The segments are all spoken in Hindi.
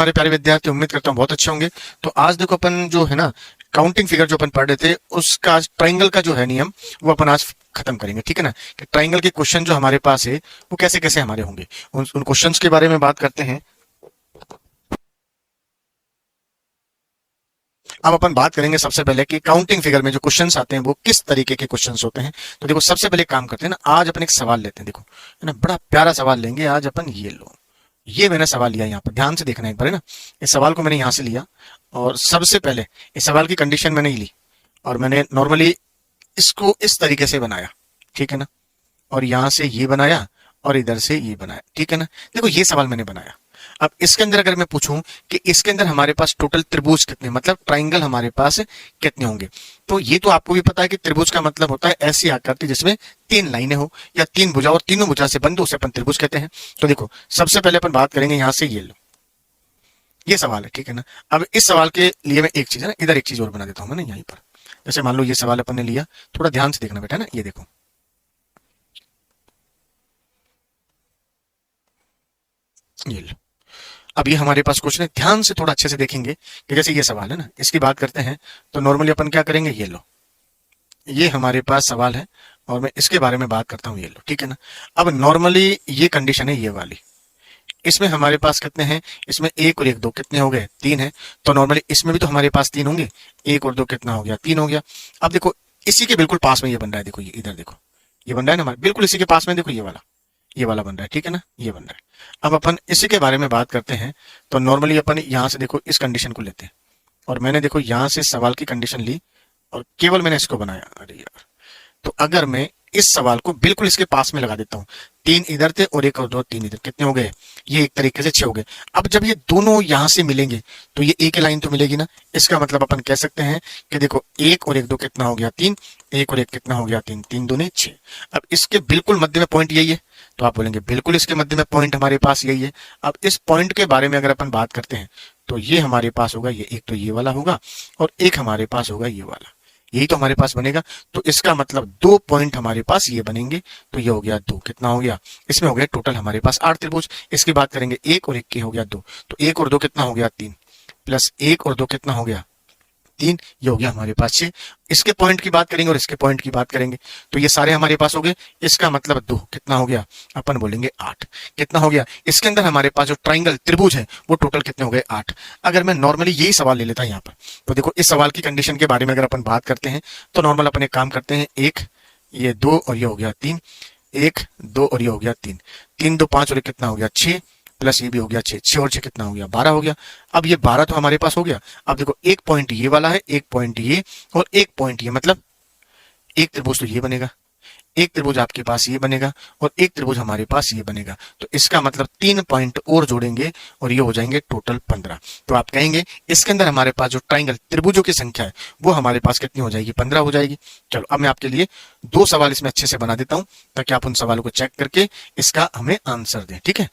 हमारे प्यारे विद्यार्थी, उम्मीद करता हूँ बहुत अच्छे होंगे। तो आज देखो अपन जो है ना काउंटिंग फिगर जो अपन पढ़ रहे थे उसका ट्राइंगल का जो है नियम वो अपन आज खत्म करेंगे। ठीक है ना, कि ट्राइंगल के क्वेश्चन जो हमारे पास है वो कैसे कैसे हमारे होंगे, उन क्वेश्चंस के बारे में बात करते हैं। अब अपन बात करेंगे सबसे पहले कि काउंटिंग फिगर में जो क्वेश्चंस आते हैं वो किस तरीके के क्वेश्चंस होते हैं। तो देखो सबसे पहले काम करते हैं ना, आज अपन एक सवाल लेते हैं। देखो है ना, बड़ा प्यारा सवाल लेंगे आज अपन। ये लो, ये मैंने सवाल लिया यहाँ पर, ध्यान से देखना एक बार है ना। इस सवाल को मैंने यहाँ से लिया और सबसे पहले इस सवाल की कंडीशन मैंने ही ली और मैंने नॉर्मली इसको इस तरीके से बनाया। ठीक है ना, और यहां से ये बनाया और इधर से ये बनाया। ठीक है ना, देखो ये सवाल मैंने बनाया। अब इसके अंदर अगर मैं पूछूं कि इसके अंदर हमारे पास टोटल त्रिभुज कितने, मतलब ट्राइंगल हमारे पास कितने होंगे, तो ये तो आपको भी पता है कि त्रिभुज का मतलब होता है ऐसी आकृति जिसमें तीन लाइनें हो या तीन भुजा और तीनों भुजा से बंद हो, उसे अपन त्रिभुज कहते हैं। तो देखो सबसे पहले अपन बात करेंगे यहां से, ये लो ये सवाल है। ठीक है ना, अब इस सवाल के लिए मैं एक चीज है ना, इधर एक चीज और बना देता हूं मैं ना यहीं पर। जैसे मान लो ये सवाल अपन ने लिया, थोड़ा ध्यान से देखना बेटा ना, ये देखो ये लो। अब ये हमारे पास क्वेश्चन है, ध्यान से थोड़ा अच्छे से देखेंगे कि जैसे ये सवाल है ना, इसकी बात करते हैं तो नॉर्मली अपन क्या करेंगे, ये लो ये हमारे पास सवाल है और मैं इसके बारे में बात करता हूँ। ये लो, ठीक है ना। अब नॉर्मली ये कंडीशन है ये वाली, इसमें हमारे पास कितने हैं, इसमें एक और एक दो कितने हो गए, तीन है। तो नॉर्मली इसमें भी तो हमारे पास तीन होंगे, एक और दो कितना हो गया, तीन हो गया। अब देखो इसी के बिल्कुल पास में ये बन रहा है, देखो ये इधर देखो ये बन रहा है ना हमारे बिल्कुल इसी के पास में, देखो ये वाला बन रहा है। ठीक है ना, ये बन रहा है। अब अपन इसी के बारे में बात करते हैं। तो नॉर्मली अपन यहां से देखो इस कंडीशन को लेते हैं और मैंने देखो यहां से सवाल की कंडीशन ली और केवल मैंने इसको बनाया। अरे यार, तो अगर मैं इस सवाल को बिल्कुल इसके पास में लगा देता हूं, तीन इधर थे और एक और दो, तीन इधर, कितने हो गए, ये एक तरीके से छह हो गए। अब जब ये दोनों यहां से मिलेंगे तो ये एक ही लाइन तो मिलेगी ना, इसका मतलब अपन कह सकते हैं कि देखो एक और एक दो कितना हो गया, तीन, एक और एक कितना हो गया, तीन, तीन दूनी छह। अब इसके बिल्कुल मध्य में पॉइंट यही है, तो आप बोलेंगे बिल्कुल इसके मध्य में पॉइंट हमारे पास यही है। अब इस पॉइंट के बारे में अगर अपन बात करते हैं तो ये हमारे पास होगा, ये एक तो ये वाला होगा और एक हमारे पास होगा ये वाला, यही तो हमारे पास बनेगा। तो इसका मतलब दो पॉइंट हमारे पास ये बनेंगे। तो ये हो गया दो, कितना हो गया, इसमें हो गया टोटल हमारे पास आठ त्रिभुज। इसकी बात करेंगे, एक और एक के हो गया दो, तो एक और दो कितना हो गया, तीन, प्लस एक और दो कितना हो गया, तीन, ये हो गया हमारे पास छह। इसके पॉइंट की बात करेंगे और इसके पॉइंट की बात करेंगे तो ये सारे हमारे पास हो गए। इसका मतलब दो कितना हो गया, अपन बोलेंगे आठ, कितना हो गया। इसके अंदर हमारे पास जो ट्राइंगल त्रिभुज है वो टोटल कितने हो गए, आठ। अगर मैं नॉर्मली यही सवाल ले लेता यहाँ पर, तो देखो इस सवाल की कंडीशन के बारे में अगर अपन बात करते हैं तो नॉर्मल अपन एक काम करते हैं, एक, ये दो और ये हो गया तीन, एक दो और ये हो गया तीन, तीन दो पांच और ये कितना हो गया, छह, प्लस ये भी हो गया छह, छह और छह कितना हो गया, बारह हो गया। अब ये बारह तो हमारे पास हो गया। अब देखो एक पॉइंट ये वाला है, एक पॉइंट ये और एक पॉइंट ये, मतलब एक त्रिभुज तो ये बनेगा, एक त्रिभुज आपके पास ये बनेगा और एक त्रिभुज हमारे पास ये बनेगा। तो इसका मतलब तीन पॉइंट और जोड़ेंगे और ये हो जाएंगे टोटल 15। तो आप कहेंगे इसके अंदर हमारे पास जो ट्राइंगल त्रिभुजों की संख्या है वो हमारे पास कितनी हो जाएगी, 15 हो जाएगी। चलो अब मैं आपके लिए दो सवाल इसमें अच्छे से बना देता हूं ताकि आप उन सवालों को चेक करके इसका हमें आंसर दें। ठीक है,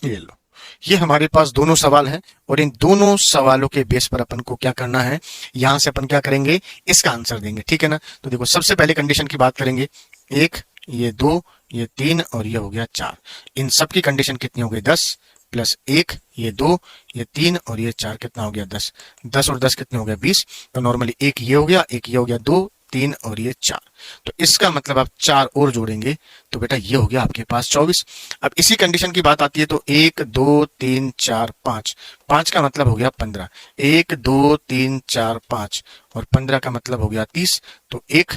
ये लो, ये हमारे पास दोनों सवाल हैं और इन दोनों सवालों के बेस पर अपन को क्या करना है, यहां से अपन क्या करेंगे, इसका आंसर देंगे। ठीक है ना, तो देखो सबसे पहले कंडीशन की बात करेंगे, एक, ये दो, ये तीन और ये हो गया चार। इन सब की कंडीशन कितनी हो गई, 10, प्लस एक, ये दो, ये तीन और ये चार, कितना हो गया, 10, 10 और 10 कितने हो गया, 20। तो नॉर्मली एक ये हो गया, एक ये हो गया, दो, तीन और ये चार। तो इसका मतलब आप चार और जोड़ेंगे तो बेटा ये हो गया आपके पास 24। अब इसी कंडीशन की बात आती है तो एक, दो, तीन, चार, पांच, पांच का मतलब हो गया 15, एक, दो, तीन, चार, पांच और 15 का मतलब हो गया 30। तो एक,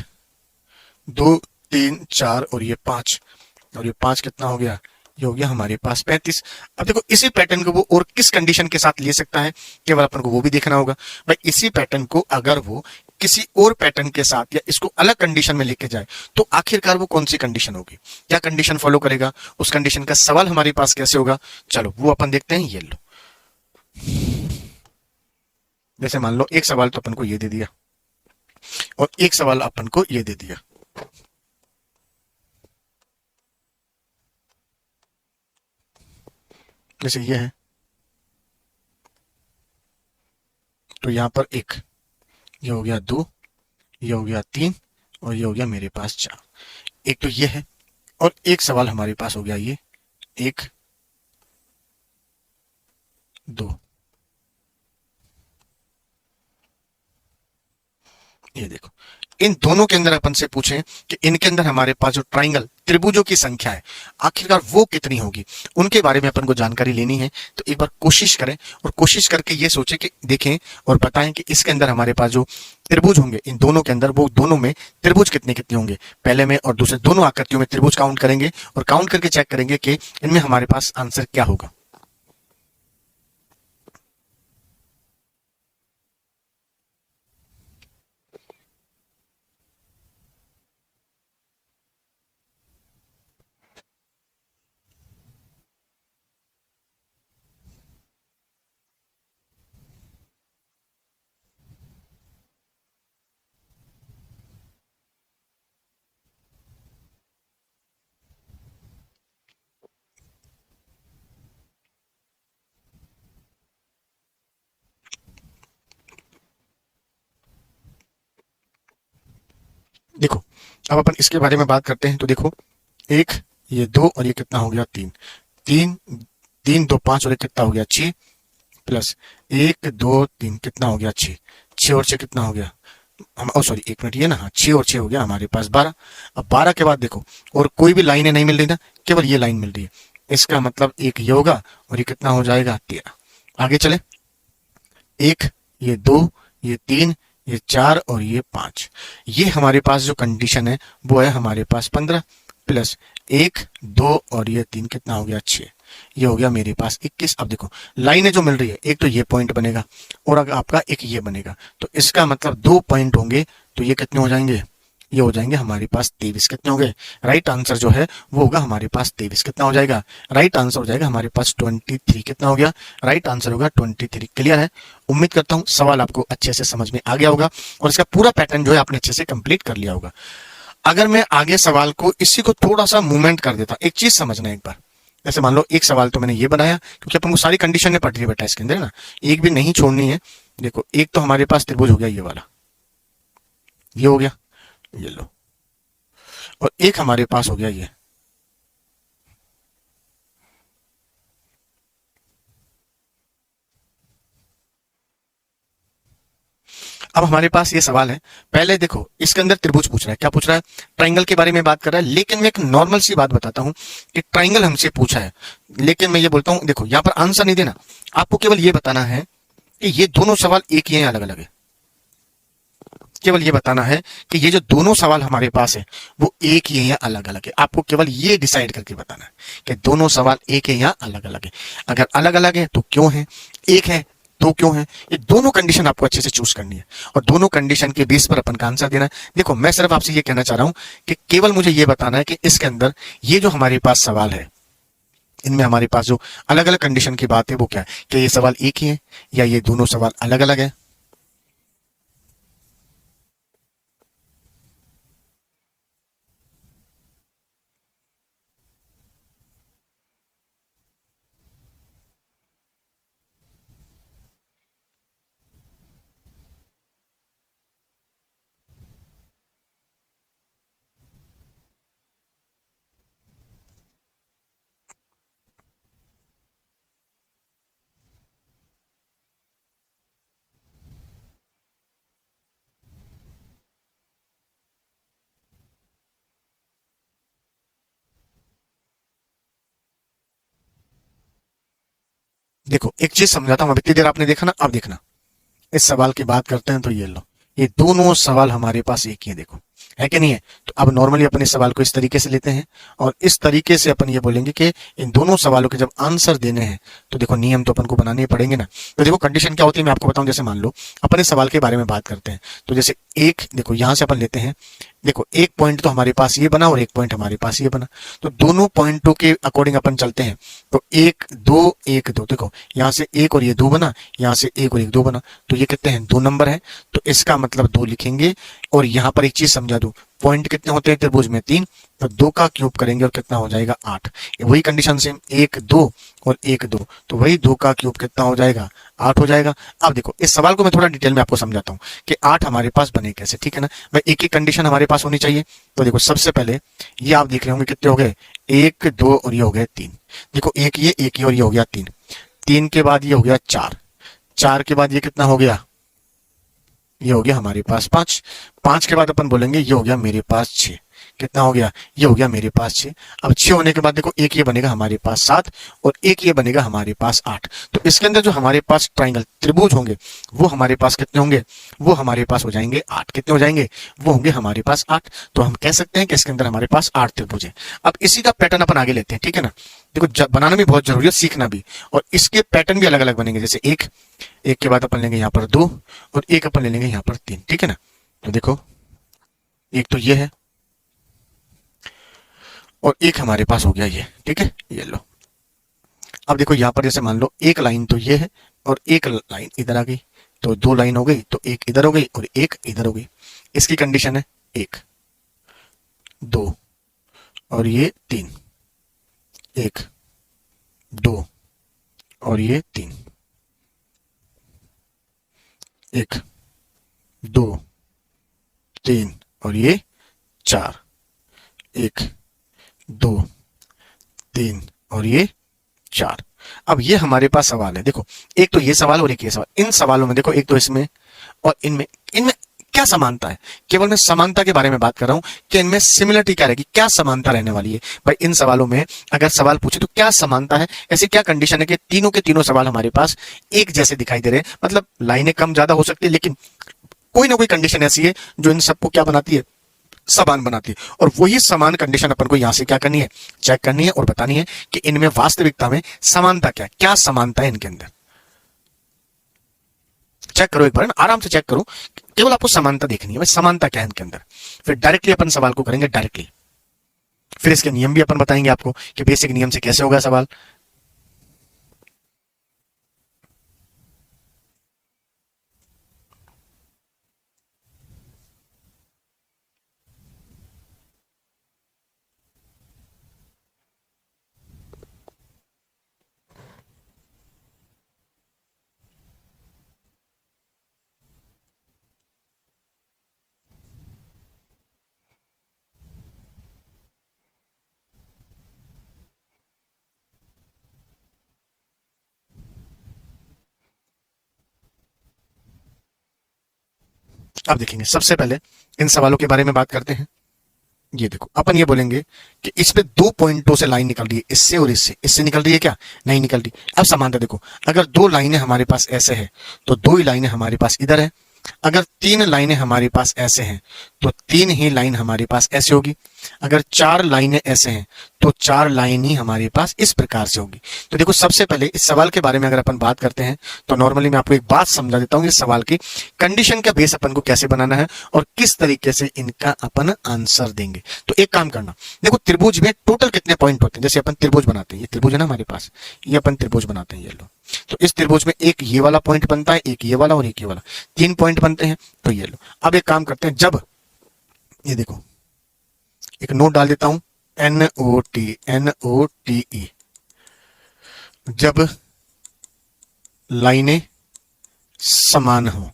दो, तीन, चार और ये पांच, और ये पांच कितना हो गया, ये हो गया हमारे पास 35। अब देखो इसी पैटर्न को वो और किस कंडीशन के साथ ले सकता है, केवल अपन को वो भी देखना होगा। भाई इसी पैटर्न को अगर वो किसी और पैटर्न के साथ या इसको अलग कंडीशन में लेके जाए तो आखिरकार वो कौन सी कंडीशन होगी, क्या कंडीशन फॉलो करेगा, उस कंडीशन का सवाल हमारे पास कैसे होगा, चलो वो अपन देखते हैं। ये लो, जैसे मान लो एक सवाल तो अपन को ये दे दिया, और एक सवाल अपन को ये दे दिया। जैसे ये है तो यहां पर एक, ये हो गया 2, ये हो गया 3 और ये हो गया मेरे पास 4। एक तो ये है और एक सवाल हमारे पास हो गया ये 1 2। ये देखो, इन दोनों के अंदर अपन से पूछें कि इनके अंदर हमारे पास जो ट्राइंगल त्रिभुजों की संख्या है आखिरकार वो कितनी होगी, उनके बारे में अपन को जानकारी लेनी है। तो एक बार कोशिश करें और कोशिश करके ये सोचें कि देखें और बताएं कि इसके अंदर हमारे पास जो त्रिभुज होंगे इन दोनों के अंदर, वो दोनों में त्रिभुज कितने कितने होंगे। पहले में और दूसरे दोनों आकृतियों में त्रिभुज काउंट करेंगे और काउंट करके चेक करेंगे कि इनमें हमारे पास आंसर क्या होगा। देखो, अब अपन इसके बारे में बात करते हैं। तो देखो, एक, ये 2 और ये कितना हो गया 3, 3 3 2 5 और ये कितना हो गया 6, प्लस 1 2 3 कितना हो गया 6, 6 और 6 कितना हो गया, हम ओ सॉरी 1 मिनट, ये ना, हाँ 6 और 6 हो गया हमारे पास 12। अब 12 के बाद देखो और कोई भी लाइनें नहीं मिल रही ना, केवल ये लाइन मिल रही है। इसका मतलब एक ये होगा और ये कितना हो जाएगा 13। आगे चले, 1 ये 2 ये 3 ये 4 और ये 5। ये हमारे पास जो कंडीशन है वो है हमारे पास 15, प्लस 1 2 और ये 3 कितना हो गया 6, ये हो गया मेरे पास 21। अब देखो लाइनें जो मिल रही है, एक तो ये पॉइंट बनेगा और अगर आपका एक ये बनेगा, तो इसका मतलब 2 पॉइंट होंगे, तो ये कितने हो जाएंगे, ये हो जाएंगे हमारे पास 23। कितने हो गए, राइट आंसर जो है वो होगा हमारे पास 23। कितना हो जाएगा, राइट आंसर हो जाएगा हमारे पास 23। कितना हो गया, राइट आंसर होगा 23। क्लियर है। उम्मीद करता हूं सवाल आपको अच्छे से समझ में आ गया होगा और इसका पूरा पैटर्न जो है आपने अच्छे से कंप्लीट कर लिया होगा। अगर मैं आगे सवाल को इसी को थोड़ा सा मूवमेंट कर देता, एक चीज समझना एक बार। जैसे मान लो एक सवाल तो मैंने ये बनाया क्योंकि अपन को सारी कंडीशन में पढ़ रही है बेटा इसके अंदर ना, एक भी नहीं छोड़नी है। देखो एक तो हमारे पास त्रिभुज हो गया ये वाला, ये हो गया, ये लो, और एक हमारे पास हो गया ये। अब हमारे पास ये सवाल है, पहले देखो इसके अंदर त्रिभुज पूछ रहा है, क्या पूछ रहा है, ट्राइंगल के बारे में बात कर रहा है। लेकिन मैं एक नॉर्मल सी बात बताता हूं कि ट्राइंगल हमसे पूछा है, लेकिन मैं ये बोलता हूं देखो यहां पर आंसर नहीं देना, आपको केवल ये बताना है कि ये दोनों सवाल एक ही हैं अलग अलग है। केवल ये बताना है कि ये जो दोनों सवाल हमारे पास है वो एक ही है या अलग अलग है। आपको केवल ये डिसाइड करके बताना है कि दोनों सवाल एक है या अलग अलग है। अगर अलग अलग है तो क्यों है, एक है तो क्यों है, ये दोनों कंडीशन आपको अच्छे से चूज करनी है और दोनों कंडीशन के बेस पर अपन का आंसर देना है। देखो मैं सिर्फ आपसे ये कहना चाह रहा हूं कि केवल मुझे ये बताना है कि इसके अंदर ये जो हमारे पास सवाल है इनमें हमारे पास जो अलग अलग कंडीशन की बात है वो क्या है, कि ये सवाल एक ही है या ये दोनों सवाल अलग अलग है। देखो एक चीज समझाता हूं, अब इतनी देर आपने देखा ना, अब देखना इस सवाल की बात करते हैं। तो ये लो, ये दोनों सवाल हमारे पास एक ही है। देखो है कि नहीं है। तो अब नॉर्मली अपन इस सवाल को इस तरीके से लेते हैं और इस तरीके से अपन ये बोलेंगे कि इन दोनों सवालों के जब आंसर देने हैं तो देखो नियम तो अपन को बनाने ही पड़ेंगे ना। तो देखो कंडीशन क्या होती है मैं आपको बताऊं। जैसे मान लो अपन इस सवाल के बारे में बात करते हैं, तो जैसे एक देखो यहां से अपन लेते हैं, देखो एक पॉइंट तो हमारे पास ये बना और एक पॉइंट हमारे पास ये बना, तो दोनों पॉइंटों के अकॉर्डिंग अपन चलते हैं। तो एक दो देखो यहां से एक और ये दो बना, यहां से एक और एक दो बना, तो ये कितने हैं, 2 नंबर है। तो इसका मतलब 2 लिखेंगे। और यहां पर एक चीज समझा दो, पॉइंट कितने होते हैं त्रिभुज में, 3, तो 2 का क्यूब करेंगे और कितना हो जाएगा 8। वही कंडीशन सेम 1 2 और 1 2, तो वही 2 का क्यूब कितना हो जाएगा 8 हो जाएगा। अब देखो इस सवाल को मैं थोड़ा डिटेल में आपको समझाता हूँ कि 8 हमारे पास बने कैसे, ठीक है ना। भाई एक ही कंडीशन हमारे पास होनी चाहिए। तो देखो सबसे पहले ये आप देख रहे होंगे कितने हो गए, 1 2 और ये हो गए 3। देखो एक ये और ये हो गया 3, 3 के बाद ये हो गया 4, 4 के बाद ये कितना हो गया, ये हो गया हमारे पास 5, 5 के बाद अपन बोलेंगे ये हो गया मेरे पास 6, कितना हो गया, ये हो गया मेरे पास 6। अब 6 होने के बाद देखो एक ये बनेगा हमारे पास 7 और एक ये बनेगा हमारे पास 8। तो इसके अंदर जो हमारे पास ट्राइंगल त्रिभुज होंगे वो हमारे पास कितने होंगे, वो हमारे पास हो जाएंगे 8। कितने हो जाएंगे, वो होंगे हमारे पास 8। तो हम कह सकते हैं कि इसके अंदर हमारे पास 8 त्रिभुज है। अब इसी का पैटर्न अपन आगे लेते हैं, ठीक है ना। देखो बनाना भी बहुत जरूरी है, सीखना भी, और इसके पैटर्न भी अलग अलग बनेंगे। जैसे एक के बाद अपन लेंगे यहाँ पर 2 और एक अपन ले लेंगे यहाँ पर 3, ठीक है ना। तो देखो एक तो ये है और एक हमारे पास हो गया ये, ठीक है, ये लो। अब देखो यहाँ पर जैसे मान लो एक लाइन तो ये है और एक लाइन इधर आ गई, तो 2 लाइन हो गई, तो एक इधर हो गई और एक इधर हो गई। इसकी कंडीशन है 1 2 और ये 3, 1 2 और ये 3, 1 2 3 और ये 4, 1 2 3 और ये 4। अब ये हमारे पास सवाल है। देखो एक तो ये सवाल और एक ये सवाल, इन सवालों में देखो एक तो इसमें और इनमें क्या समानता है, केवल मैं समानता के बारे में बात कर रहा हूं कि इनमें सिमिलरिटी क्या रहेगी, क्या समानता रहने वाली है। भाई इन सवालों में अगर सवाल पूछे तो क्या समानता है, ऐसी क्या कंडीशन है कि तीनों के तीनों सवाल हमारे पास एक जैसे दिखाई दे रहे हैं। मतलब लाइनें कम ज्यादा हो सकती है लेकिन कोई ना कोई कंडीशन ऐसी है जो इन सबको क्या बनाती है, समान बनाती है। और वही समान कंडीशन अपन को यहां से क्या करनी है, चेक करनी है और बतानी है कि इनमें वास्तविकता में समानता क्या समानता है इनके अंदर। चेक करो एक बार ना, आराम से चेक करो, केवल आपको समानता देखनी है, भाई समानता क्या है इनके अंदर। फिर डायरेक्टली अपन सवाल को करेंगे डायरेक्टली, फिर इसके नियम भी अपन बताएंगे आपको कि बेसिक नियम से कैसे होगा सवाल। अब देखेंगे सबसे पहले इन सवालों के बारे में बात करते हैं। ये देखो अपन ये बोलेंगे कि इस पे 2 पॉइंटों से लाइन निकल रही है, इससे और इससे निकल रही है क्या, नहीं निकल रही। अब समानता देखो, अगर 2 लाइनें हमारे पास ऐसे है तो 2 ही लाइनें हमारे पास इधर है। अगर 3 लाइनें हमारे पास ऐसे हैं तो 3 ही लाइन हमारे पास ऐसे होगी। अगर 4 लाइनें ऐसे हैं तो 4 लाइन ही हमारे पास इस प्रकार से होगी। तो देखो सबसे पहले इस सवाल के बारे में अगर अपन बात करते हैं तो नॉर्मली मैं आपको एक बात समझा देता हूं, इस सवाल की कंडीशन का बेस अपन को कैसे बनाना है और किस तरीके से इनका अपन आंसर देंगे। तो एक काम करना, देखो त्रिभुज में टोटल कितने पॉइंट होते हैं। जैसे अपन त्रिभुज बनाते हैं, ये त्रिभुज है ना हमारे पास, ये अपन त्रिभुज बनाते हैं, ये लो। तो इस त्रिभुज में एक ये वाला पॉइंट बनता है, एक ये वाला और एक ये वाला, 3 पॉइंट बनते हैं। तो ये लो, अब एक काम करते हैं, जब ये देखो एक नोट डाल देता हूं, NOTE, जब लाइनें समान हो,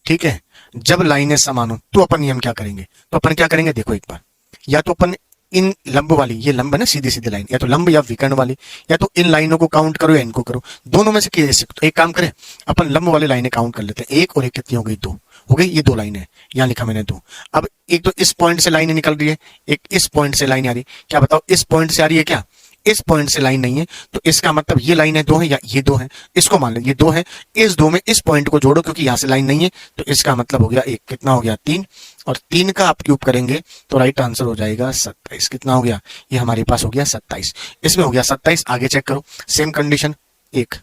ठीक है, जब लाइनें समान हो तो अपन नियम क्या करेंगे, तो अपन क्या करेंगे देखो एक बार, या तो अपन इन लंब वाली, ये लंब है ना सीधी सीधी लाइन, या तो लंब या विकर्ण वाली, या तो इन लाइनों को काउंट करो या इनको करो, दोनों में से किसी से। तो एक काम करें, अपन लंब वाली लाइनें काउंट कर लेते हैं, 1 और 1 कितनी हो गई, 2 हो गई। ये 2 लाइनें यहां लिखा मैंने 2। अब एक तो इस पॉइंट से लाइन निकल रही है, एक इस पॉइंट से लाइन आ रही है। क्या बताओ, इस पॉइंट से आ रही है क्या, इस पॉइंट से लाइन नहीं है, तो इसका मतलब ये लाइनें 2 है या ये 2 है, इसको मान लें ये 2 है। इस 2 में इस पॉइंट को जोड़ो क्योंकि यहां से लाइन नहीं है, तो इसका मतलब हो गया 1, कितना हो गया 3, और 3 का आप क्यूब करेंगे तो राइट आंसर हो जाएगा 27। कितना हो गया? ये हमारे पास हो गया 27। इसमें हो गया 27। आगे चेक करो, सेम कंडीशन, 1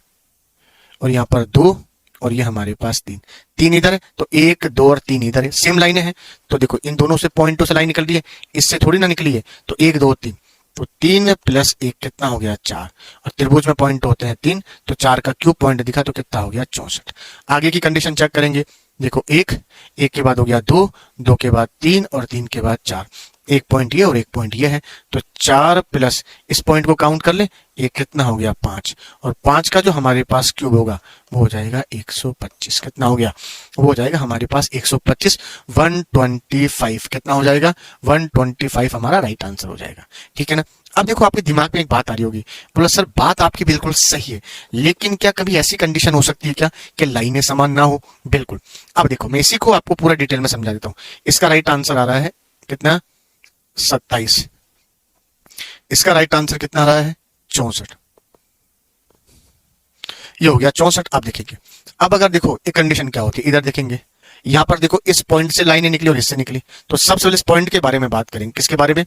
और यहाँ पर 2 और ये हमारे पास 3, 3 इधर है तो 1 2 और 3 इधर है, सेम लाइनें हैं। तो देखो इन दोनों से पॉइंटों से लाइन निकल रही है, इससे थोड़ी ना निकली है। तो 1 2 3, तो 3 प्लस 1 कितना हो गया? 4। और त्रिभुज में पॉइंट होते हैं 3, तो 4 का क्यूब पॉइंट दिखा तो कितना हो गया? 64। आगे की कंडीशन चेक करेंगे। देखो 1, 1 के बाद हो गया 2, 2 के बाद 3 और 3 के बाद 4। एक पॉइंट ये और एक पॉइंट ये है, तो 4 प्लस इस पॉइंट को काउंट कर ले, ये कितना हो गया? 5। और 5 का जो हमारे पास क्यूब होगा वो हो जाएगा 125। कितना हो गया? वो हो जाएगा हमारे पास 125, 125। कितना हो जाएगा? 125 हमारा राइट आंसर हो जाएगा। ठीक है ना? अब देखो आपके दिमाग में एक बात आ रही होगी, बोला सर बात आपकी बिल्कुल सही है, लेकिन क्या कभी ऐसी कंडीशन हो सकती है क्या कि लाइनें समान ना हो? बिल्कुल। अब देखो मैं इसी को आपको पूरा डिटेल में समझा देता हूं। इसका राइट आंसर आ रहा है कितना? 27। इसका राइट आंसर कितना आ रहा है? 64। ये हो गया 64। आप देखेंगे, अब अगर देखो एक कंडीशन क्या होती है, इधर देखेंगे, यहां पर देखो इस पॉइंट से लाइनें निकली और इससे निकली, तो सबसे पहले इस पॉइंट के बारे में बात करेंगे। किसके बारे में?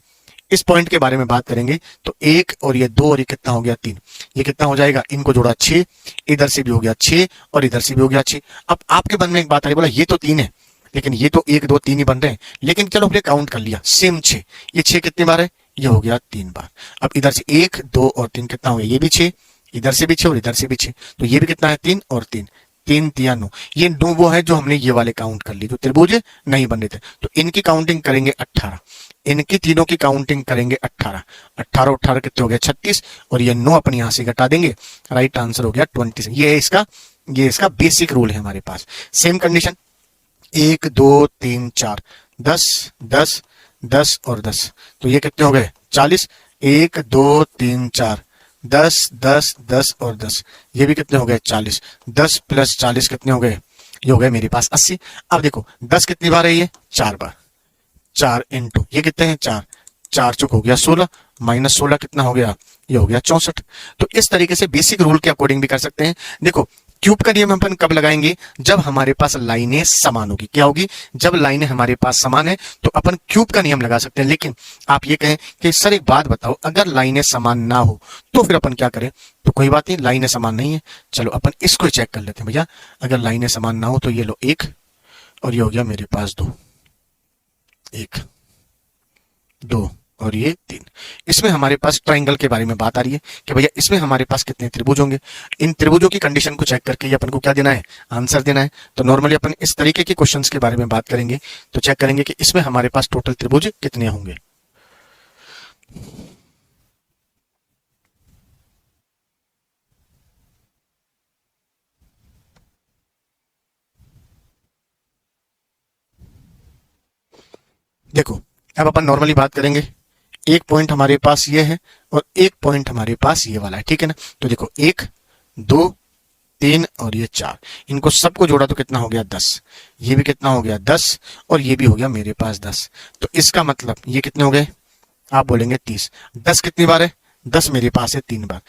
इस पॉइंट के बारे में बात करेंगे। तो 1 और ये 2 और ये कितना हो गया? 3। ये कितना हो जाएगा? इनको जोड़ा 6, इधर से भी हो गया 6 और इधर से भी हो गया 6। अब आपके मन में एक बात आ रही, बोला ये तो 3 है, लेकिन ये तो 1 2 3 ही बन रहे हैं, लेकिन चलो हमने काउंट कर लिया सेम 6। ये 6 कितनी बार है? ये हो गया 3 बार। अब इधर से 1 2 और 3 कितना हो गया? ये भी 6, इधर से भी 6 और इधर से भी 6, तो ये भी कितना है? 3 और 3, 3 तिया 9। ये 9 वो है जो हमने ये वाले काउंट कर ली, जो त्रिभुज नहीं बन रहे थे, तो इनकी काउंटिंग करेंगे 18। इनकी तीनों की काउंटिंग करेंगे 18। 18 18 कितने हो गए? 36। और ये 9 अपन यहां से घटा देंगे, राइट आंसर हो गया 26। ये इसका बेसिक रूल है हमारे पास। सेम कंडीशन, 1 2 3 4, 10 10 10 और 10, तो ये कितने हो गए? 40। 1 2 3 4, 10 10 10 और 10, ये भी कितने हो गए? 40। 10 प्लस 40 कितने हो गए? ये हो गए मेरे पास 80। अब देखो 10 कितनी बार है? ये 4 बार। 4 इंटू ये कितने हैं? 4, 4 चुक हो गया 16, माइनस 16 कितना हो गया? ये हो गया 64। तो इस तरीके से बेसिक रूल के अकॉर्डिंग भी कर सकते हैं। देखो क्यूब का नियम अपन कब लगाएंगे? जब हमारे पास लाइनें समान होगी। क्या होगी? जब लाइनें हमारे पास समान है तो अपन क्यूब का नियम लगा सकते हैं। लेकिन आप ये कहें कि सर एक बात बताओ, अगर लाइनें समान ना हो तो फिर अपन क्या करें? तो कोई बात नहीं, लाइनें समान नहीं है, चलो अपन इसको ही चेक कर लेते हैं भैया। अगर लाइनें समान ना हो तो ये लो 1 और ये हो गया मेरे पास 2, 1 2 और ये 3। इसमें हमारे पास ट्राइंगल के बारे में बात आ रही है कि भैया इसमें हमारे पास कितने त्रिभुज होंगे। इन त्रिभुजों की कंडीशन को चेक करके ये अपन को क्या देना है? आंसर देना है। तो नॉर्मली अपन इस तरीके के क्वेश्चंस के बारे में बात करेंगे, तो चेक करेंगे कि इसमें हमारे पास टोटल त्रिभुज कितने होंगे। देखो अब अपन नॉर्मली बात करेंगे, एक पॉइंट हमारे पास ये है और एक पॉइंट हमारे पास ये वाला है, ठीक है ना? तो देखो 1 2 3 और ये 4, इनको सबको जोड़ा तो कितना हो गया? 10। ये भी कितना हो गया? 10 और ये भी हो गया मेरे पास 10। तो इसका मतलब ये कितने हो गए? आप बोलेंगे 30। 10 कितनी बार है? 10 मेरे पास है 3 बार,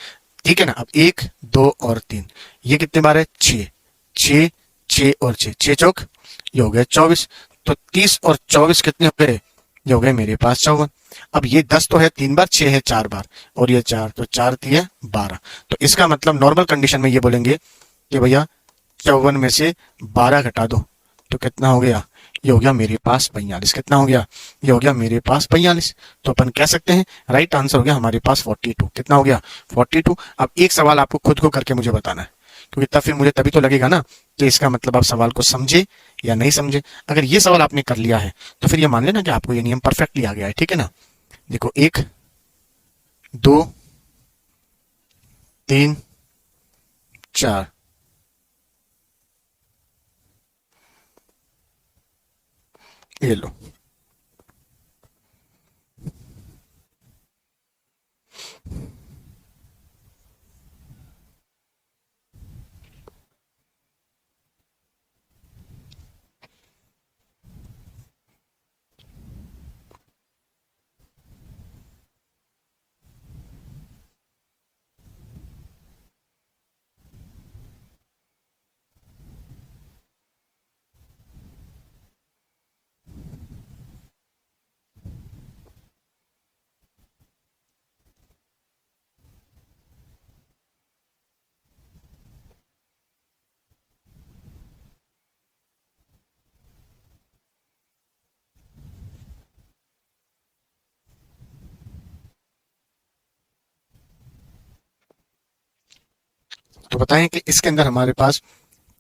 ठीक है ना? अब 1 2 और 3, ये कितने बार है? 6 6 6 और 6, 6 चौक, ये हो गया 24। तो 30 और 24 कितने हो गए? ये हो गए मेरे पास 54। अब ये 10 तो है 3 बार, 6 है 4 बार और ये 4, तो 4 3 12। तो इसका मतलब नॉर्मल कंडीशन में ये बोलेंगे कि भैया 54 में से 12 घटा दो, तो कितना हो गया? ये हो गया मेरे पास 45। कितना हो गया? ये हो गया मेरे पास 45। तो अपन कह सकते हैं राइट आंसर हो गया हमारे पास 42। कितना हो गया? 42। अब एक सवाल आपको खुद को करके मुझे बताना है, क्योंकि तब फिर मुझे तभी तो लगेगा ना कि इसका मतलब आप सवाल को समझे या नहीं समझे। अगर ये सवाल आपने कर लिया है तो फिर ये मान लेना कि आपको ये नियम परफेक्टली आ गया है, ठीक है ना? देखो 1 2 3 4, ये लो। तो बताएं कि इसके अंदर हमारे पास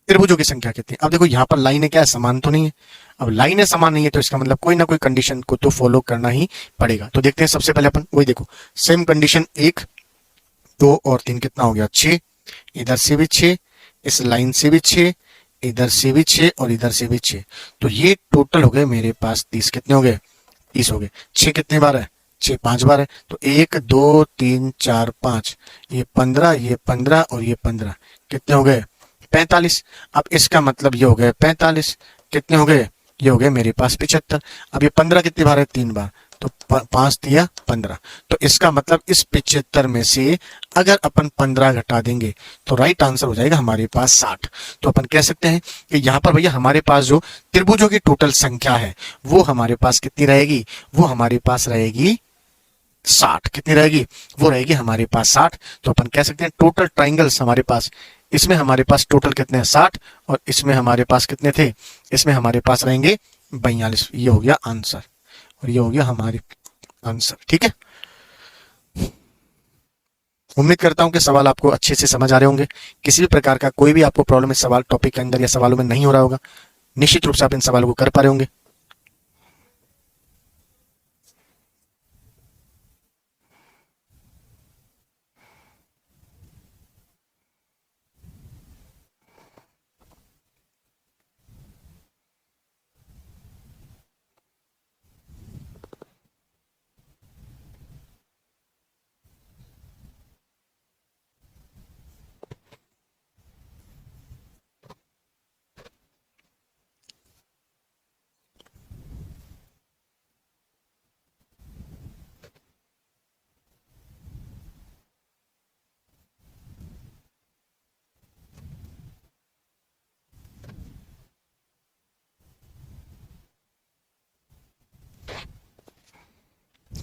त्रिभुजों की संख्या कितनी है। अब देखो यहाँ पर लाइनें क्या है, समान तो नहीं है। अब लाइनें समान नहीं है तो इसका मतलब कोई ना कोई कंडीशन को तो फॉलो करना ही पड़ेगा। तो देखते हैं सबसे पहले अपन वही देखो, सेम कंडीशन 1 2 और 3 कितना हो गया 6, इधर से भी 6, इस लाइन से भी 6, इधर से भी 6 और इधर से भी 6। तो ये टोटल हो गए मेरे पास 30। कितने हो गए 30 हो गए। 6 कितने बार है, 6 5 बार है। तो 1 2 3 4 5, ये 15, ये 15 और ये 15, कितने हो गए 45। अब इसका मतलब ये हो गए 45, कितने हो गए, ये हो गए मेरे पास 75। अब ये 15 कितनी बार है, 3 बार, तो 5 दिया 15। तो इसका मतलब इस 75 में से अगर अपन 15 घटा देंगे तो राइट आंसर हो जाएगा हमारे पास 60। तो अपन कह सकते हैं कि यहाँ पर भैया हमारे पास जो त्रिभुजों की टोटल संख्या है वो हमारे पास कितनी रहेगी, वो हमारे पास रहेगी 60। कितनी रहेगी, वो रहेगी हमारे पास 60। तो अपन कह सकते हैं टोटल ट्राइंगल्स हमारे पास, इसमें हमारे पास टोटल कितने हैं 60 और इसमें हमारे पास कितने थे, इसमें हमारे पास रहेंगे 42। ये हो गया आंसर और ये हो गया हमारे आंसर। ठीक है, उम्मीद करता हूं कि सवाल आपको अच्छे से समझ आ रहे होंगे। किसी भी प्रकार का कोई भी आपको प्रॉब्लम इस सवाल टॉपिक के अंदर या सवालों में नहीं हो रहा होगा। निश्चित रूप से आप इन सवालों को कर पा रहे होंगे।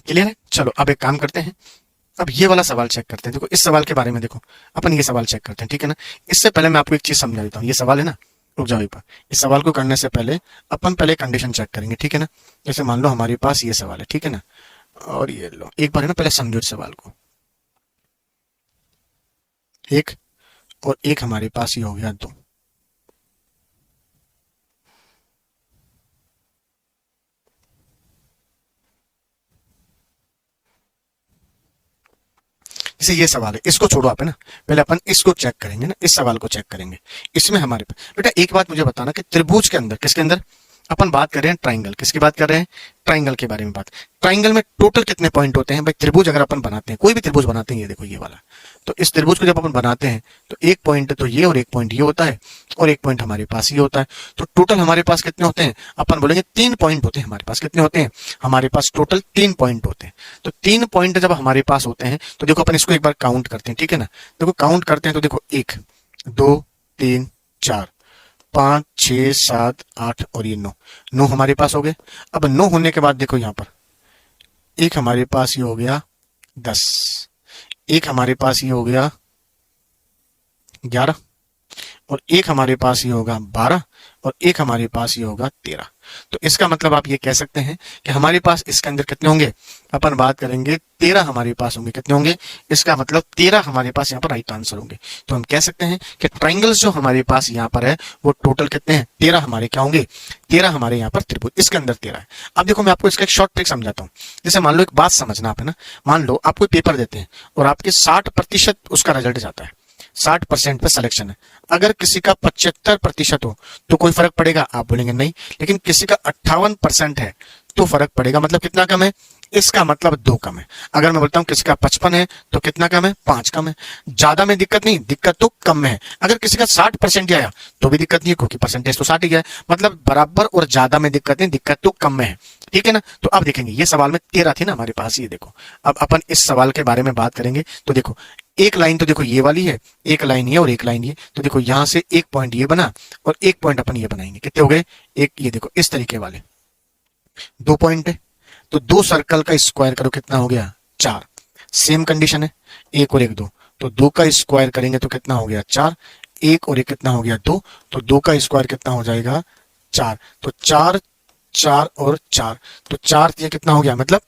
क्लियर है, चलो अब एक काम करते हैं, अब ये वाला सवाल चेक करते हैं। देखो इस सवाल के बारे में देखो, अपन ये सवाल चेक करते हैं। ठीक है ना, इससे पहले मैं आपको एक चीज समझा देता हूँ। ये सवाल है ना, रुक जाओ एक बार। इस सवाल को करने से पहले अपन पहले कंडीशन चेक करेंगे। ठीक है ना, जैसे मान लो हमारे पास ये सवाल है, ठीक है ना, और ये लो एक बार है ना, पहले समझो इस सवाल को। एक और एक हमारे पास ये हो गया 2। जैसे ये सवाल है, इसको छोड़ो आप, है ना, पहले अपन इसको चेक करेंगे ना, इस सवाल को चेक करेंगे। इसमें हमारे पास बेटा एक बात मुझे बताना कि त्रिभुज के अंदर, किसके अंदर अपन बात कर रहे हैं, ट्राइंगल। किसकी बात कर रहे हैं, ट्राइंगल के बारे में बात। ट्राइंगल में टोटल कितने पॉइंट होते हैं भाई। त्रिभुज अगर अपन बनाते हैं, कोई भी त्रिभुज बनाते हैं, ये देखो ये वाला, तो इस त्रिभुज को जब अपन बनाते हैं तो एक पॉइंट तो ये और एक पॉइंट ये होता है और एक पॉइंट हमारे पास ये होता है। तो टोटल हमारे पास कितने होते हैं, अपन बोलेंगे 3 पॉइंट होते हैं हमारे पास। कितने होते हैं, हमारे पास टोटल 3 पॉइंट होते हैं। तो 3 पॉइंट जब हमारे पास होते हैं तो देखो अपन इसको एक बार काउंट करते हैं। ठीक है ना, देखो काउंट करते हैं तो देखो 1 2 3 4 5 6 7 8 और ये 9 हमारे पास हो गए। अब 9 होने के बाद देखो यहाँ पर एक हमारे पास ये हो गया 10, एक हमारे पास ये हो गया 11 और एक हमारे पास ये होगा 12 और एक हमारे पास ये होगा 13। तो इसका मतलब आप ये कह सकते हैं कि हमारे पास इसके अंदर कितने होंगे, अपन बात करेंगे 13 हमारे पास होंगे। कितने होंगे, इसका मतलब 13 हमारे पास यहाँ पर राइट आंसर होंगे। तो हम कह सकते हैं कि ट्राइंगल्स जो हमारे पास यहाँ पर है वो टोटल कितने हैं, 13 हमारे क्या होंगे, 13 हमारे यहाँ पर त्रिभुज, इसके अंदर 13 है। अब देखो मैं आपको इसका एक शॉर्ट ट्रिक समझाता हूँ। जैसे मान लो एक बात समझना आप, है ना, मान लो आप कोई पेपर देते हैं और आपके 60% उसका रिजल्ट जाता है, 60% पे सिलेक्शन है। अगर किसी का 75% हो तो कोई फर्क पड़ेगा, आप बोलेंगे नहीं। लेकिन किसी का 58% है तो फर्क पड़ेगा। मतलब कितना कम है, इसका मतलब 2 कम है। अगर मैं बोलता हूं किसी का 55 है तो कितना कम है, 5 कम है। ज्यादा में दिक्कत नहीं, दिक्कत तो कम में है। अगर किसी का 60% आया तो भी दिक्कत नहीं है, क्योंकि परसेंटेज तो 60 ही है। मतलब बराबर और ज्यादा में दिक्कत नहीं, दिक्कत तो कम में है। ठीक है ना, तो अब देखेंगे ये सवाल में 13 थी ना हमारे पास, ये देखो। अब अपन इस सवाल के बारे में बात करेंगे तो देखो एक लाइन तो देखो ये वाली है, एक लाइन ये और एक लाइन ये। तो देखो यहां से एक पॉइंट ये बना और एक पॉइंट अपन ये बनाएंगे। कितने हो गए, एक ये देखो इस तरीके वाले 2 पॉइंट है। तो 2 सर्कल का स्क्वायर करो, कितना हो गया 4। सेम कंडीशन है, 1 और 1 2, तो 2 का स्क्वायर करेंगे तो कितना हो गया 4। 1 और 1 कितना हो गया 2, तो 2 का स्क्वायर कितना हो जाएगा 4। तो 4 4 और 4, तो 4 ये कितना हो गया, मतलब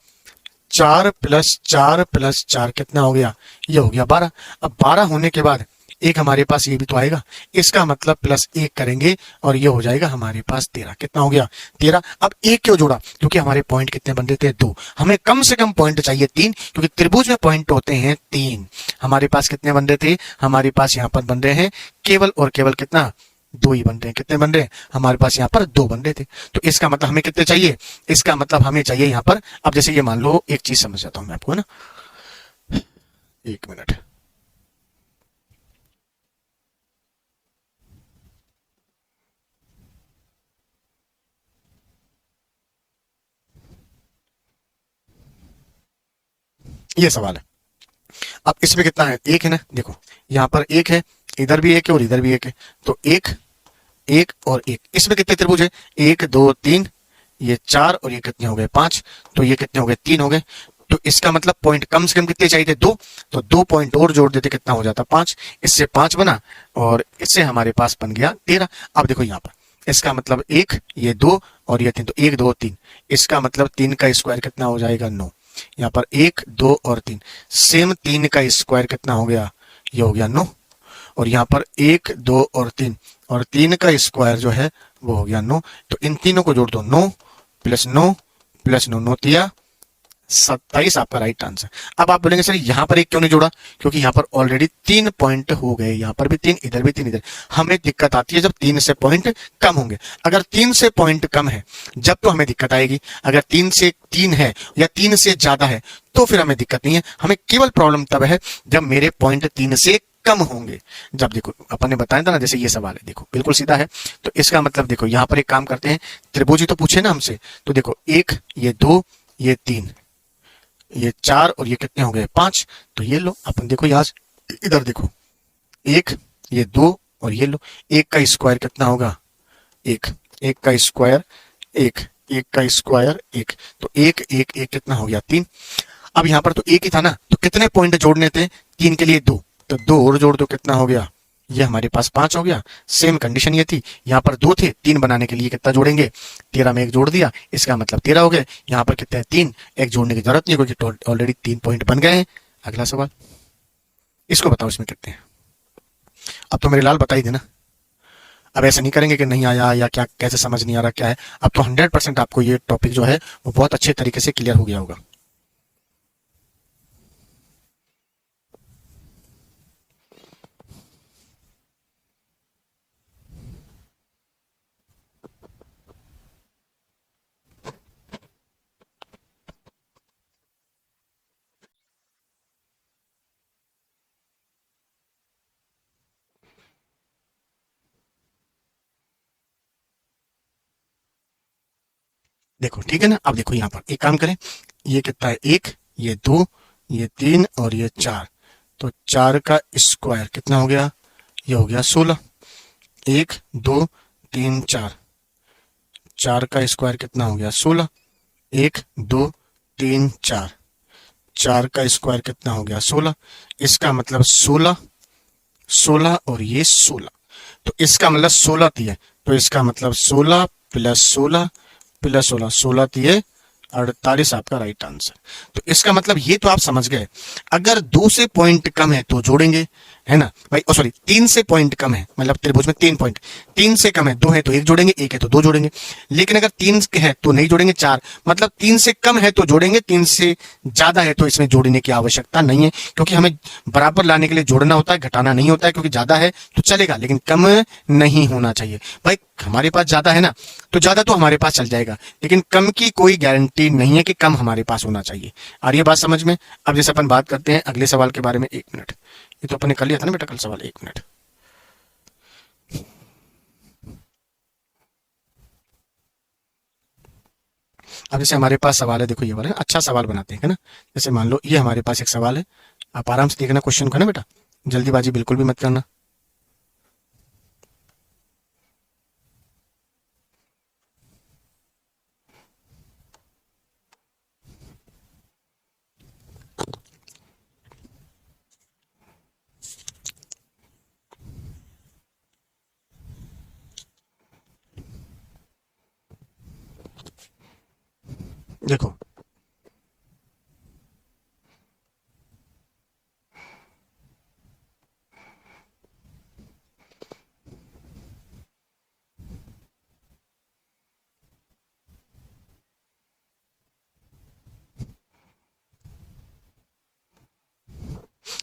4 + 4 + 4 कितना हो गया, ये हो गया 12। अब 12 होने के बाद एक हमारे पास ये भी तो आएगा, इसका मतलब प्लस एक करेंगे और ये हो जाएगा हमारे पास 13। कितना हो गया? 13। अब एक क्यों जोड़ा? क्योंकि हमारे पॉइंट कितने बन रहे थे? 2। हमें कम से कम पॉइंट चाहिए 3, क्योंकि त्रिभुज में पॉइंट होते हैं 3। हमारे पास कितने बन रहे थे? हमारे पास यहाँ पर बन रहे हैं केवल और केवल कितना? 2 ही बन रहे हैं। कितने बन रहे हैं? हमारे पास यहाँ पर 2 बन रहे थे। तो इसका मतलब हमें कितने चाहिए? इसका मतलब हमें चाहिए यहाँ पर, अब जैसे ये मान लो, एक चीज समझ जाता हूँ मैं आपको, है ना, 1 मिनट। ये सवाल है। अब इसमें कितना है? एक है ना, देखो यहाँ पर एक है, इधर भी एक है और इधर भी एक है, तो एक, एक और एक। इसमें कितने त्रिभुज है? 1 2 3, ये 4 और ये कितने हो गए? 5। तो ये कितने हो गए? 3 हो गए। तो इसका मतलब पॉइंट कम से कम कितने चाहिए थे? 2। तो 2 पॉइंट और जोड़ देते, कितना हो जाता? 5। इससे 5 बना और इससे हमारे पास बन गया 13। अब देखो यहाँ पर, इसका मतलब एक, ये 2 और ये 3, तो 1 2 3। इसका मतलब 3 का स्क्वायर कितना हो जाएगा? 9। यहाँ पर 1 2 और 3, सेम 3 का स्क्वायर कितना हो गया? ये हो गया 9। और यहाँ पर 1 2 और 3, और 3 का स्क्वायर जो है वो हो गया 9। तो इन तीनों को जोड़ दो, 9 प्लस 9 प्लस 9, 9 तिया 27 आपका राइट आंसर। अब आप बोलेंगे सर यहाँ पर एक क्यों नहीं जोड़ा? क्योंकि यहाँ पर ऑलरेडी 3 पॉइंट हो गए, यहाँ पर भी 3, इधर भी 3, इधर। हमें दिक्कत आती है जब 3 से पॉइंट कम होंगे। अगर 3 से पॉइंट कम है जब तो हमें दिक्कत आएगी। अगर 3 से 3 है या 3 से ज्यादा है तो फिर हमें दिक्कत नहीं है। हमें केवल प्रॉब्लम तब है जब मेरे पॉइंट 3 से कम होंगे। जब देखो अपन ने बताया था ना, जैसे ये सवाल है, देखो बिल्कुल सीधा है। तो इसका मतलब देखो यहाँ पर एक काम करते हैं, त्रिभुज ही तो पूछे ना हमसे, तो देखो 1 ये 2 ये 3 ये 4 और ये कितने हो गए? 5। तो ये लो अपन, देखो यहाँ इधर देखो, 1 ये 2 और ये लो, 1 का स्क्वायर कितना होगा? 1। 1 का स्क्वायर 1, 1 का स्क्वायर 1, तो 1 1 1 कितना हो गया? 3। अब यहाँ पर तो एक ही था ना, तो कितने पॉइंट जोड़ने थे? 3 के लिए 2, तो 2 और जोड़ दो, कितना हो गया? ये हमारे पास 5 हो गया। सेम कंडीशन ये थी, यहाँ पर 2 थे, 3 बनाने के लिए कितना जोड़ेंगे? 13 में एक जोड़ दिया, इसका मतलब 13 हो गए। यहाँ पर कितने हैं? 3, एक जोड़ने की जरूरत नहीं क्योंकि ऑलरेडी 3 पॉइंट बन गए हैं। अगला सवाल, इसको बताओ इसमें कितने हैं? अब तो मेरे लाल बता ही देना। अब ऐसा नहीं करेंगे कि नहीं आया या क्या, कैसे समझ नहीं आ रहा क्या है। अब तो 100% आपको ये टॉपिक जो है वो बहुत अच्छे तरीके से क्लियर हो गया होगा। देखो ठीक है ना। अब देखो यहाँ पर एक काम करें, ये कितना है? 1 ये 2 ये 3 और ये 4, तो 4 का स्क्वायर कितना हो गया? ये हो गया 16। 1 2 3 4, 4 का स्क्वायर कितना हो गया? 16। 1 2 3 4, 4 का स्क्वायर कितना हो गया? 16। इसका मतलब 16, 16 और ये 16, तो इसका मतलब 16 थी, तो इसका मतलब 16 प्लस 16 प्लस 16, 16 थी 48 आपका राइट आंसर। तो इसका मतलब ये तो आप समझ गए, अगर 2 से पॉइंट कम है तो जोड़ेंगे, है ना भाई? ओ सॉरी, 3 से पॉइंट कम है, मतलब त्रिभुज में 3 पॉइंट, 3 से कम है, 2 है तो 1 जोड़ेंगे, 1 है तो 2 जोड़ेंगे। लेकिन अगर 3 है तो नहीं जोड़ेंगे, 4, मतलब 3 से कम है तो जोड़ेंगे, 3 से ज्यादा है तो इसमें जोड़ने की आवश्यकता नहीं है, क्योंकि हमें बराबर लाने के लिए जोड़ना होता है, घटाना नहीं होता है। क्योंकि ज्यादा है तो चलेगा लेकिन कम नहीं होना चाहिए भाई। हमारे पास ज्यादा है ना, तो ज्यादा तो हमारे पास चल जाएगा, लेकिन कम की कोई गारंटी नहीं है कि कम हमारे पास होना चाहिए। आ रही है बात समझ में? अब जैसे अपन बात करते हैं अगले सवाल के बारे में। 1 मिनट, ये तो अपन ने कर लिया था ना बेटा कल सवाल। 1 मिनट, अब जैसे हमारे पास सवाल है, देखो ये वाला है, अच्छा सवाल बनाते हैं, है ना। जैसे मान लो ये हमारे पास एक सवाल है, आप आराम से देखना क्वेश्चन को, है ना बेटा, जल्दीबाजी बिल्कुल भी मत करना। देखो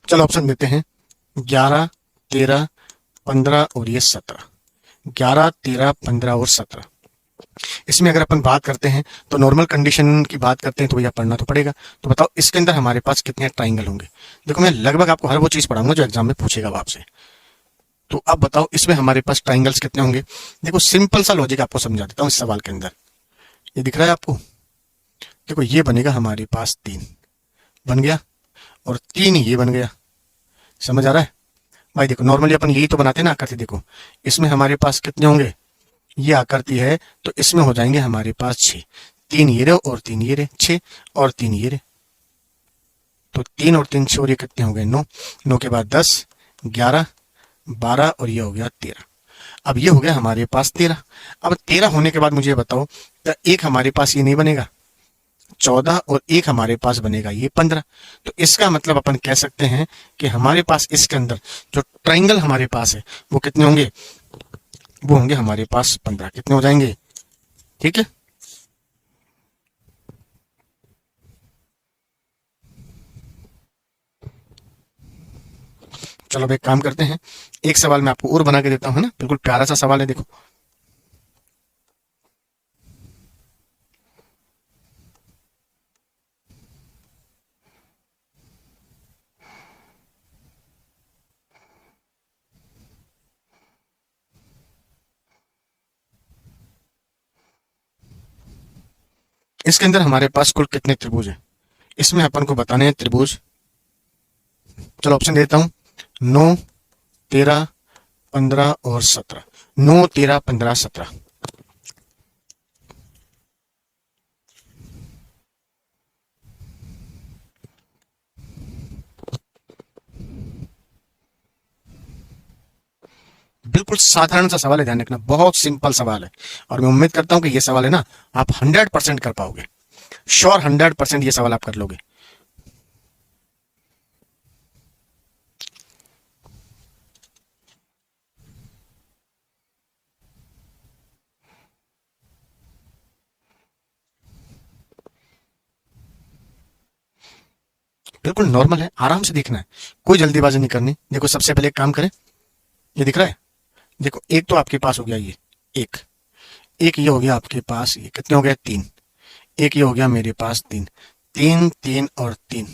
चलो ऑप्शन देते हैं 11, 13, 15 और ये 17। 11, 13, 15 और 17। इसमें अगर अपन बात करते हैं तो नॉर्मल कंडीशन की बात करते हैं तो भैया पढ़ना तो पड़ेगा। तो बताओ इसके अंदर हमारे पास कितने ट्राइंगल होंगे। देखो मैं लगभग आपको हर वो चीज पढ़ाऊंगा जो एग्जाम में पूछेगा आपसे। तो अब बताओ इसमें हमारे पास ट्राइंगल्स कितने होंगे। देखो सिंपल सा लॉजिक आपको समझा देता हूँ इस सवाल के अंदर। ये दिख रहा है आपको। देखो ये बनेगा हमारे पास 3 बन गया और 3 ये बन गया। समझ आ रहा है भाई। देखो नॉर्मली अपन यही तो बनाते हैं ना आकृति। देखो इसमें हमारे पास कितने होंगे, ये आकृति है तो इसमें हो जाएंगे हमारे पास 6। 3 ये रहे और 3 ये रहे, 6 और 3 ये रहे। तो 3 और 3 6 और ये कितने हो गए 9। 9 के बाद 10, 11, 12 और ये हो गया 13। अब ये हो गया हमारे पास 13। अब 13 होने के बाद मुझे बताओ तो एक हमारे पास ये नहीं बनेगा 14 और एक हमारे पास बनेगा ये 15। तो इसका मतलब अपन कह सकते हैं कि हमारे पास इसके अंदर जो ट्राइंगल हमारे पास है वो कितने होंगे, वो होंगे हमारे पास 15। कितने हो जाएंगे, ठीक है। चलो अब एक काम करते हैं, एक सवाल मैं आपको और बना के देता हूं ना, बिल्कुल प्यारा सा सवाल है। देखो इसके अंदर हमारे पास कुल कितने त्रिभुज हैं, इसमें अपन को बताने हैं त्रिभुज। चलो ऑप्शन देता हूं 9, 13, 15 और 17। 9, 13, 15, 17। बिल्कुल साधारण सा सवाल है, ध्यान रखना बहुत सिंपल सवाल है। और मैं उम्मीद करता हूं कि ये सवाल है ना आप 100% कर पाओगे। श्योर 100% ये सवाल आप कर लोगे। बिल्कुल नॉर्मल है, आराम से देखना है, कोई जल्दीबाजी नहीं करनी। देखो सबसे पहले एक काम करें, ये दिख रहा है। देखो एक तो आपके पास हो गया ये एक, एक ये हो गया आपके पास, ये कितने हो गए 3। एक ये हो गया मेरे पास 3, 3, 3 और 3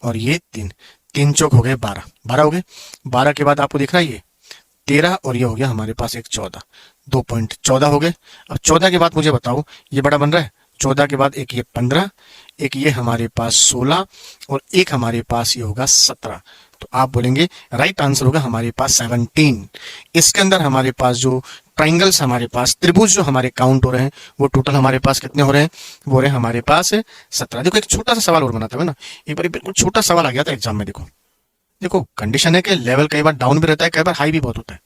और ये 3। 3 चौक हो गए 12, 12 हो गए। 12 के बाद आपको दिख रहा है ये 13 और ये हो गया हमारे पास एक 14। 2 पॉइंट 14 हो गए। अब 14 के बाद मुझे बताओ ये बड़ा बन रहा है। 14 के बाद एक ये 15, एक ये हमारे पास 16 और एक हमारे पास ये होगा 17। तो आप बोलेंगे राइट आंसर होगा हमारे पास 17। इसके अंदर हमारे पास जो ट्राइंगल्स हमारे पास त्रिभुज जो हमारे काउंट हो रहे हैं वो टोटल हमारे पास कितने हो रहे हैं, वो रहे हमारे पास 17। देखो एक छोटा सा सवाल और बनाते हुए ना, एक बार बिल्कुल छोटा सवाल आ गया था एग्जाम में। देखो देखो कंडीशन है कि लेवल कई बार डाउन भी रहता है, कई बार हाई भी बहुत होता है।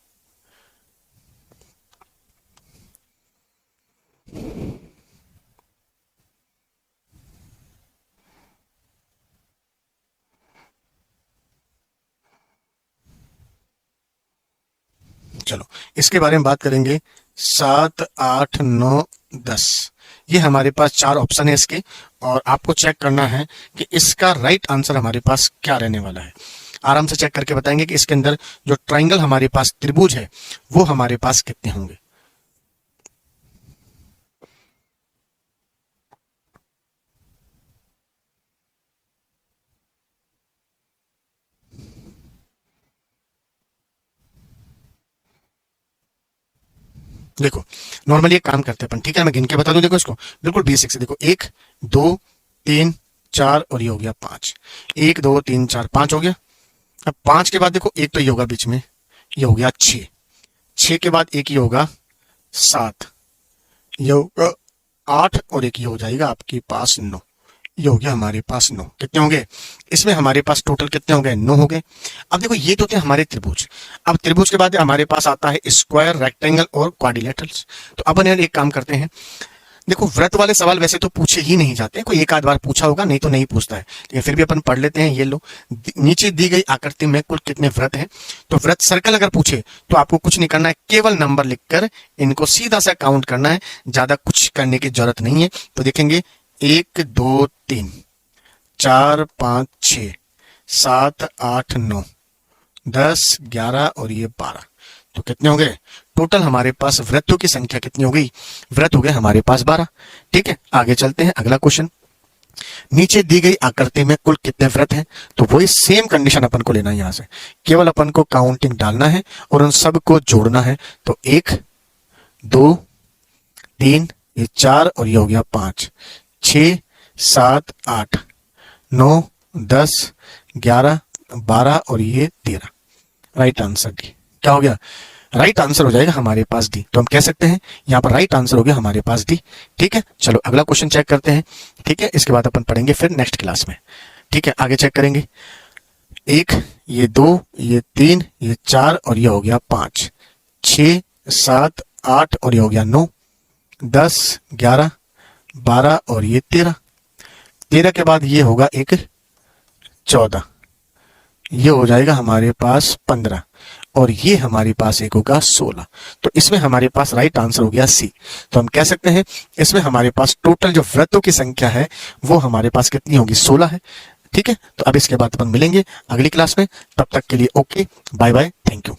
चलो इसके बारे में बात करेंगे। 7, 8, 9, 10 ये हमारे पास 4 ऑप्शन है इसके, और आपको चेक करना है कि इसका राइट आंसर हमारे पास क्या रहने वाला है। आराम से चेक करके बताएंगे कि इसके अंदर जो ट्राइंगल हमारे पास त्रिभुज है वो हमारे पास कितने होंगे। देखो नॉर्मली एक काम करते हैं अपन, ठीक है मैं गिन के बता दूं। देखो इसको बिल्कुल बेसिक से देखो 1, 2, 3, 4 और ये हो गया 5। 1, 2, 3, 4, 5 हो गया। अब 5 के बाद देखो एक तो ये होगा बीच में, ये हो गया 6। 6 के बाद एक ये होगा 7, ये होगा 8 और एक ये हो जाएगा आपके पास 9। ये हो गया हमारे पास 9। कितने होंगे इसमें हमारे पास टोटल कितने हो गए 9 हो गए। अब देखो ये तो थे हमारे त्रिभुज। अब त्रिभुज के बाद हमारे पास आता है स्क्वायर, रेक्टेंगल और क्वाड्रिलेटरल्स। तो अब अपन एक काम करते हैं। देखो व्रत वाले सवाल वैसे तो पूछे ही नहीं जाते, कोई एक आध बार पूछा होगा, नहीं तो नहीं पूछता है, लेकिन फिर भी अपन पढ़ लेते हैं। ये लो नीचे दी गई आकृति में कुल कितने व्रत हैं। तो व्रत सर्कल अगर पूछे तो आपको कुछ नहीं करना है, केवल नंबर लिखकर इनको सीधा सा काउंट करना है, ज्यादा कुछ करने की जरूरत नहीं है। तो देखेंगे 1, 2, 3, 4, 5, 6, 7, 8, 9, 10, 11 और ये 12। तो कितने हो गए टोटल हमारे पास वृत्तों की संख्या कितनी हो गई? वृत्त हो गए हमारे पास 12। ठीक है, आगे चलते हैं अगला क्वेश्चन। नीचे दी गई आकृति में कुल कितने वृत्त हैं? तो वही सेम कंडीशन अपन को लेना है, यहां से केवल अपन को काउंटिंग डालना है और उन सब को जोड़ना है। तो 1, 2, 3, ये 4 और ये हो गया 5, 6, 7, 8, 9, 10, 11, 12 और ये 13। Right answer D. क्या हो गया? राइट आंसर हो जाएगा हमारे पास डी। तो हम कह सकते हैं यहाँ पर राइट आंसर हो गया हमारे पास डी। ठीक है, चलो अगला क्वेश्चन चेक करते हैं। ठीक है, इसके बाद अपन पढ़ेंगे फिर नेक्स्ट क्लास में। ठीक है, आगे चेक करेंगे। 1, ये 2, ये 3, ये 4 और ये हो गया 5, 6, 7, 8 और ये हो गया 9, 10, 11, 12 और ये 13। 13 के बाद ये होगा एक 14, ये हो जाएगा हमारे पास 15 और ये हमारे पास एक होगा 16। तो इसमें हमारे पास राइट आंसर हो गया सी। तो हम कह सकते हैं इसमें हमारे पास टोटल जो वृत्तों की संख्या है वो हमारे पास कितनी होगी? 16 है। ठीक है, तो अब इसके बाद अपन मिलेंगे अगली क्लास में। तब तक के लिए okay, bye bye, thank you.